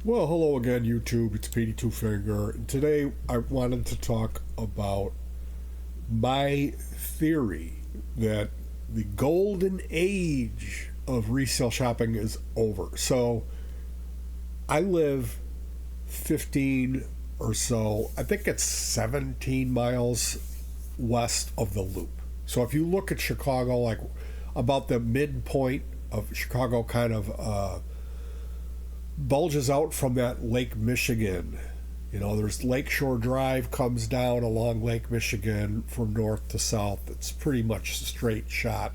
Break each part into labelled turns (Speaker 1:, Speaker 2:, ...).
Speaker 1: Well, hello again, YouTube. It's Petey Two Finger. And today I wanted to talk about my theory that the golden age of resale shopping is over. So I live 15 or so, I think it's 17 miles west of the Loop. So if you look at Chicago, like about the midpoint of Chicago, kind of bulges out from that Lake Michigan. You know, there's Lakeshore Drive comes down along Lake Michigan from north to south. It's pretty much a straight shot.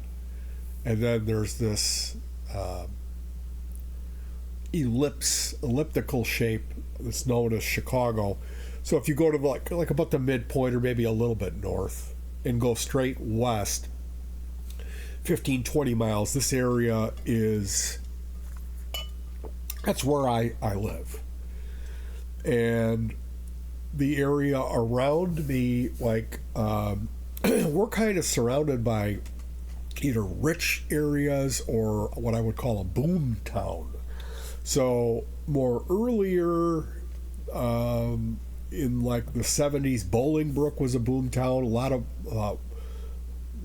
Speaker 1: And then there's this elliptical shape that's known as Chicago. So if you go to like about the midpoint or maybe a little bit north and go straight west, 15, 20 miles, this area is, that's where I live. And the area around me, like, we're kind of surrounded by either rich areas or what I would call a boom town. So more earlier, in like the 70s, Bolingbrook was a boom town. A lot of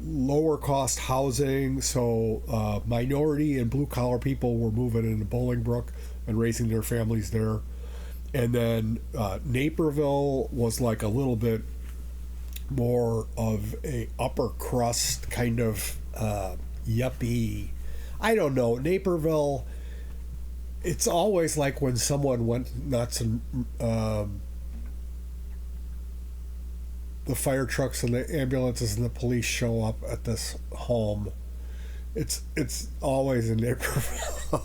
Speaker 1: lower cost housing, so minority and blue collar people were moving into Bolingbrook and raising their families there. And then Naperville was like a little bit more of a upper crust kind of yuppie. I don't know. Naperville, it's always like when someone went nuts and the fire trucks and the ambulances and the police show up at this home. It's always in Naperville.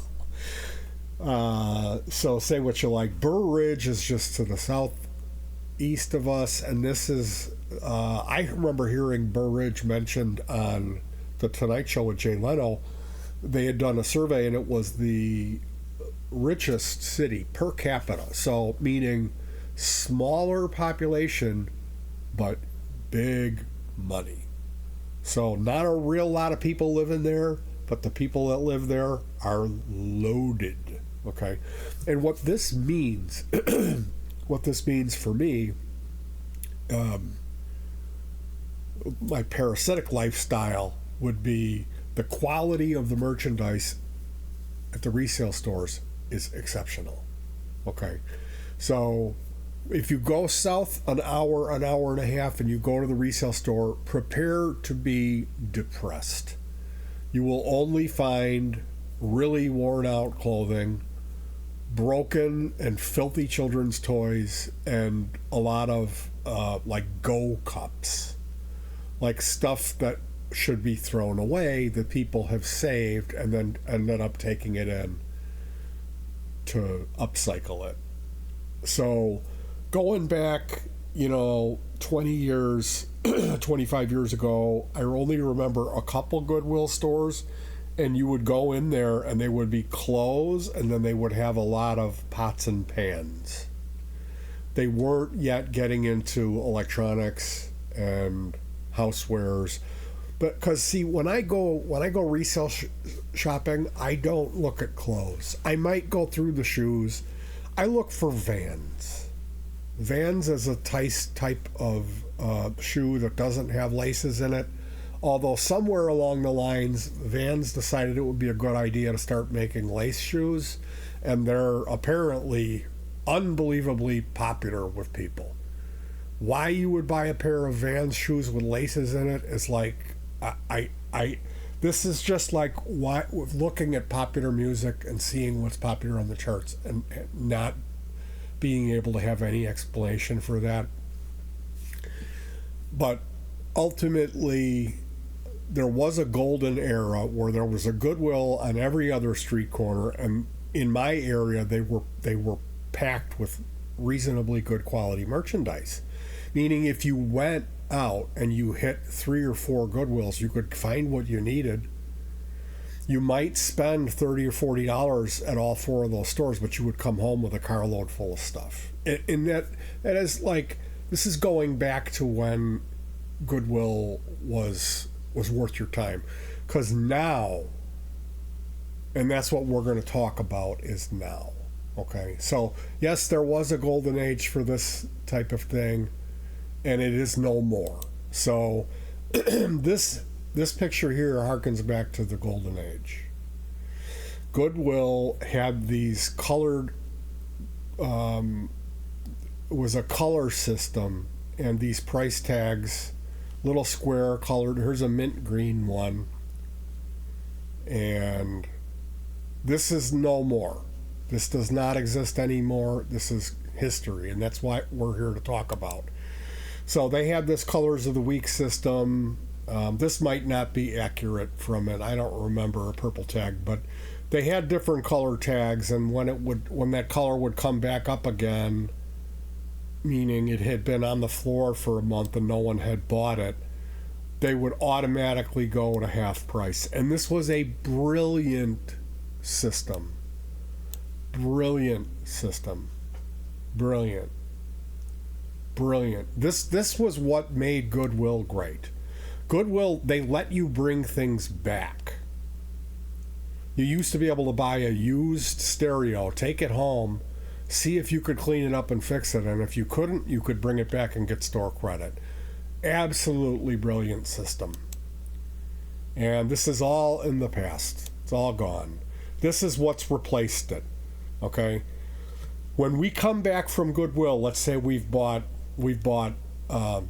Speaker 1: So say what you like. Burr Ridge is just to the southeast of us, and this is I remember hearing Burr Ridge mentioned on the Tonight Show with Jay Leno. They had done a survey, and it was the richest city per capita. So meaning smaller population, but big money. So not a real lot of people living there, but the people that live there are loaded. Okay, and what this means, what this means for me, my parasitic lifestyle would be the quality of the merchandise at the resale stores is exceptional. Okay, so if you go south an hour and a half, and you go to the resale store, prepare to be depressed. You will only find really worn out clothing, broken and filthy children's toys, and a lot of like Go cups, like stuff that should be thrown away that people have saved and then ended up taking it in to upcycle it. So going back, 20 years, 25 years ago, I only remember a couple Goodwill stores, and you would go in there and they would be clothes, and then they would have a lot of pots and pans. They weren't yet getting into electronics and housewares. But because see, when I go resale shopping, I don't look at clothes. I might go through the shoes. I look for Vans. Vans is a type of shoe that doesn't have laces in it. Although somewhere along the lines, Vans decided it would be a good idea to start making lace shoes, and they're apparently unbelievably popular with people. Why you would buy a pair of Vans shoes with laces in it is like, this is just like looking at popular music and seeing what's popular on the charts and not being able to have any explanation for that. But ultimately, there was a golden era where there was a Goodwill on every other street corner, and in my area they were packed with reasonably good quality merchandise. Meaning if you went out and you hit 3 or 4 Goodwills, you could find what you needed. You might spend $30 or $40 at all 4 of those stores, but you would come home with a carload full of stuff. And that is like, this is going back to when Goodwill was worth your time. Because now, and that's what we're going to talk about, is now. Okay, so yes, there was a golden age for this type of thing, and it is no more. So this picture here harkens back to the golden age. Goodwill had these colored, was a color system, and these price tags, little square colored. Here's a mint green one, and this is no more. This does not exist anymore. This is history, and that's what we're here to talk about. So they had this colors of the week system. This might not be accurate from it. I don't remember a purple tag, but they had different color tags, and when that color would come back up again, meaning it had been on the floor for a month and no one had bought it, they would automatically go to half price. And this was a brilliant system. Brilliant system. Brilliant. This was what made Goodwill great. Goodwill, they let you bring things back. You used to be able to buy a used stereo, take it home, see if you could clean it up and fix it, and if you couldn't, you could bring it back and get store credit. Absolutely brilliant system. And this is all in the past. It's all gone. This is what's replaced it. Okay? When we come back from Goodwill, let's say we've bought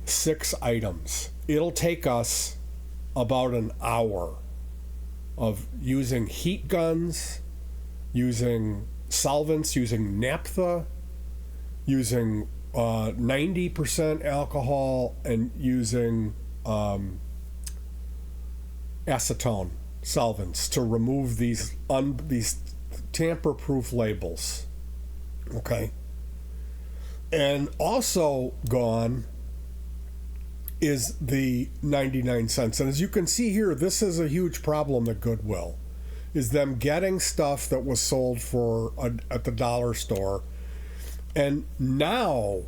Speaker 1: 6 items. It'll take us about an hour of using heat guns, using solvents, using naphtha, using 90% alcohol, and using acetone solvents to remove these tamper-proof labels. Okay? And also gone is the 99 cents. And as you can see here, this is a huge problem at Goodwill, is them getting stuff that was sold at the dollar store. And now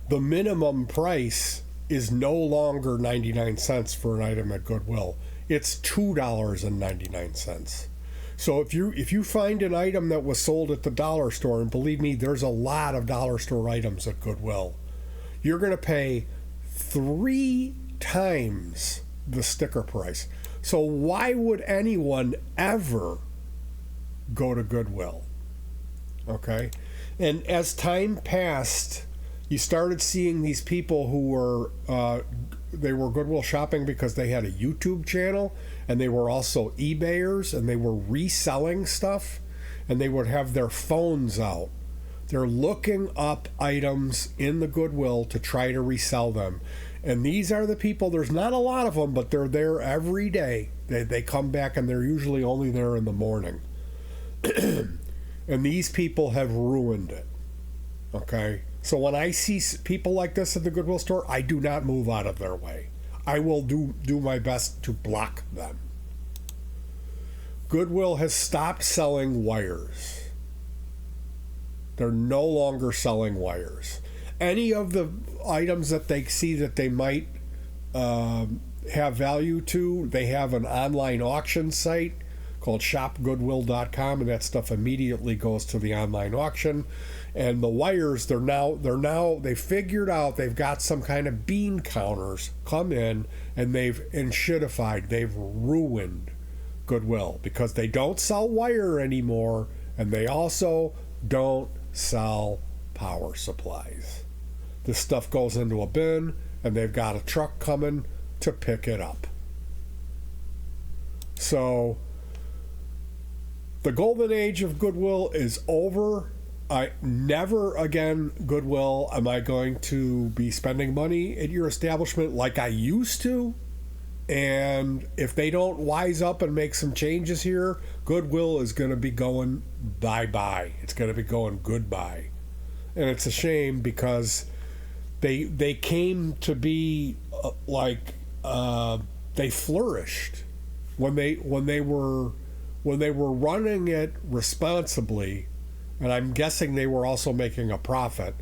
Speaker 1: the minimum price is no longer 99 cents for an item at Goodwill. It's $2.99. So if you find an item that was sold at the dollar store, and believe me, there's a lot of dollar store items at Goodwill, you're going to pay 3 times the sticker price. So why would anyone ever go to Goodwill? Okay? And as time passed, you started seeing these people who were they were Goodwill shopping because they had a YouTube channel, and they were also eBayers, and they were reselling stuff, and they would have their phones out. They're looking up items in the Goodwill to try to resell them. And these are the people, there's not a lot of them, but they're there every day. They come back, and they're usually only there in the morning. And these people have ruined it. Okay? So when I see people like this at the Goodwill store, I do not move out of their way. I will do my best to block them. Goodwill has stopped selling wires. They're no longer selling wires. Any of the items that they see that they might have value to, they have an online auction site called shopgoodwill.com, and that stuff immediately goes to the online auction. And the wires, they figured out they've got some kind of bean counters come in, and they've ruined Goodwill because they don't sell wire anymore, and they also don't sell power supplies. This stuff goes into a bin, and they've got a truck coming to pick it up. So the golden age of Goodwill is over. I never again, Goodwill, am I going to be spending money at your establishment like I used to. And if they don't wise up and make some changes here, Goodwill is going to be going bye-bye. It's going to be going goodbye. And it's a shame because they came to be they flourished when they were running it responsibly. And I'm guessing they were also making a profit.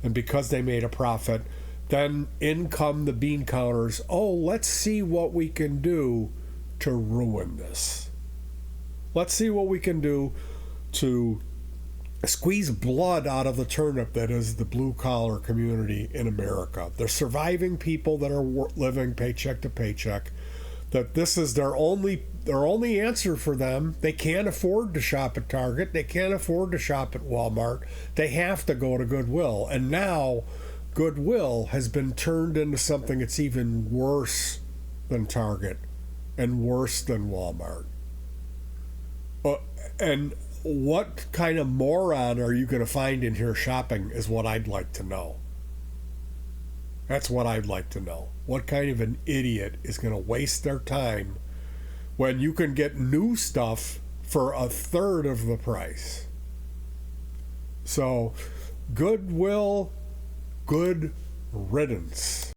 Speaker 1: And because they made a profit, then in come the bean counters. Oh, let's see what we can do to ruin this. Let's see what we can do to squeeze blood out of the turnip that is the blue collar community in America. They're surviving people that are living paycheck to paycheck. That this is their only answer for them. They can't afford to shop at Target. They can't afford to shop at Walmart. They have to go to Goodwill. And now Goodwill has been turned into something that's even worse than Target and worse than Walmart. And what kind of moron are you going to find in here shopping is what I'd like to know. That's what I'd like to know. What kind of an idiot is going to waste their time when you can get new stuff for a third of the price? So, Goodwill, good riddance.